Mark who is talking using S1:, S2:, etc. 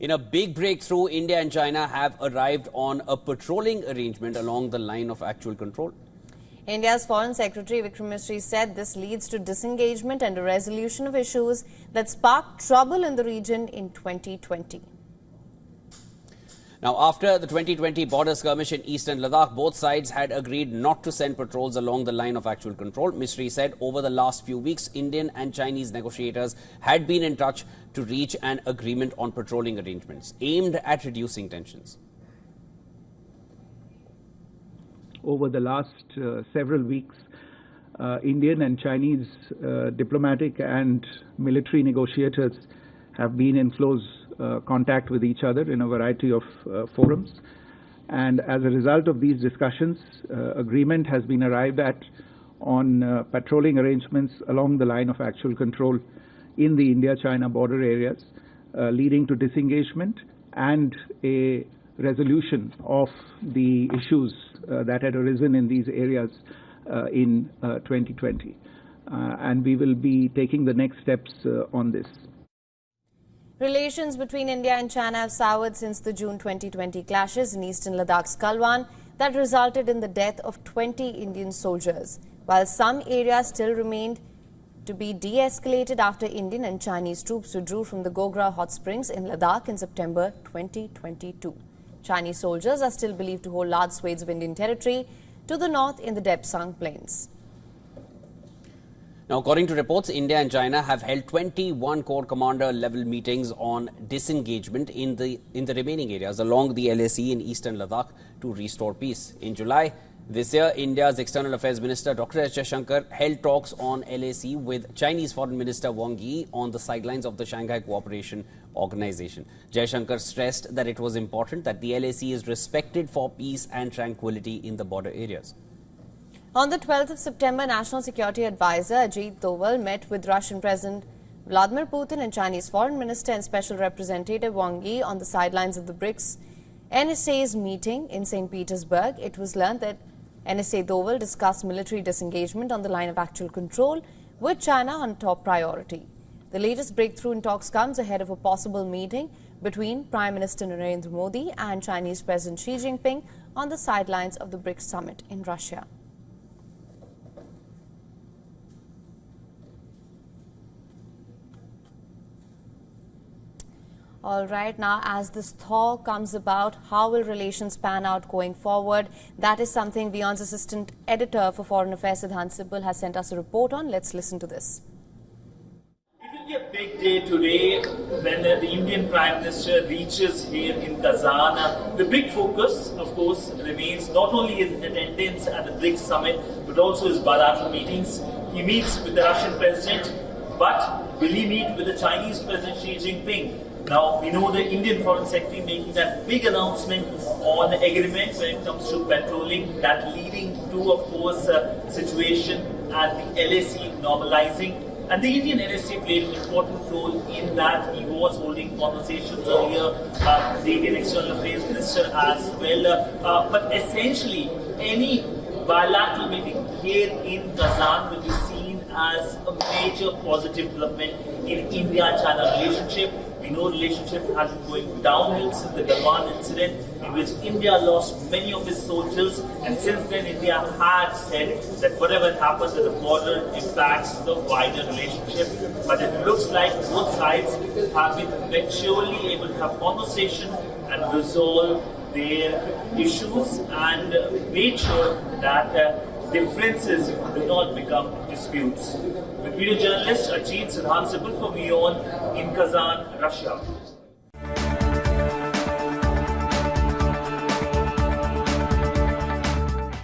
S1: In a big breakthrough, India and China have arrived on a patrolling arrangement along the line of actual control.
S2: India's Foreign Secretary Vikram Misri said this leads to disengagement and a resolution of issues that sparked trouble in the region in 2020.
S1: Now, after the 2020 border skirmish in eastern Ladakh, both sides had agreed not to send patrols along the line of actual control. Misri said over the last few weeks, Indian and Chinese negotiators had been in touch to reach an agreement on patrolling arrangements aimed at reducing tensions.
S3: Over the last several weeks, Indian and Chinese diplomatic and military negotiators have been in close contact with each other in a variety of forums. And as a result of these discussions, agreement has been arrived at on patrolling arrangements along the line of actual control in the India-China border areas, leading to disengagement and a resolution of the issues that had arisen in these areas in 2020. And we will be taking the next steps on this.
S2: Relations between India and China have soured since the June 2020 clashes in eastern Ladakh's Kalwan that resulted in the death of 20 Indian soldiers, while some areas still remained to be de-escalated after Indian and Chinese troops withdrew from the Gogra hot springs in Ladakh in September 2022. Chinese soldiers are still believed to hold large swathes of Indian territory to the north in the Depsang Plains.
S1: Now, according to reports, India and China have held 21 Corps Commander level meetings on disengagement in the remaining areas along the LAC in eastern Ladakh to restore peace. In July this year, India's External Affairs Minister Dr. S. Jaishankar held talks on LAC with Chinese Foreign Minister Wang Yi on the sidelines of the Shanghai Cooperation Organization. Jaishankar stressed that it was important that the LAC is respected for peace and tranquility in the border areas.
S2: On the 12th of September, National Security Advisor Ajit Doval met with Russian President Vladimir Putin and Chinese Foreign Minister and Special Representative Wang Yi on the sidelines of the BRICS NSA's meeting in St. Petersburg. It was learned that NSA Doval discussed military disengagement on the line of actual control with China on top priority. The latest breakthrough in talks comes ahead of a possible meeting between Prime Minister Narendra Modi and Chinese President Xi Jinping on the sidelines of the BRICS summit in Russia. All right, now as this thaw comes about, how will relations pan out going forward? That is something WION's Assistant Editor for Foreign Affairs, Siddhant Sibal, has sent us a report on. Let's listen to this.
S4: It will be a big day today when the Indian Prime Minister reaches here in Kazan. The big focus, of course, remains not only his attendance at the BRICS summit, but also his bilateral meetings. He meets with the Russian President, but will he meet with the Chinese President Xi Jinping? Now, we know the Indian Foreign Secretary making that big announcement on the agreement when it comes to patrolling, that leading to, of course, situation at the LAC normalizing. And the Indian LAC played an important role in that. He was holding conversations earlier, the Indian External Affairs Minister as well. But essentially, any bilateral meeting here in Kazan will be seen as a major positive development in India-China relationship. We know the relationship has been going downhill since the Galwan incident, in which India lost many of its soldiers, and since then India had said that whatever happens at the border impacts the wider relationship. But it looks like both sides have been eventually able to have conversation and resolve their issues and made sure that differences do not become disputes. With video journalist Ajit Siddhant Sibal for WION in Kazan, Russia.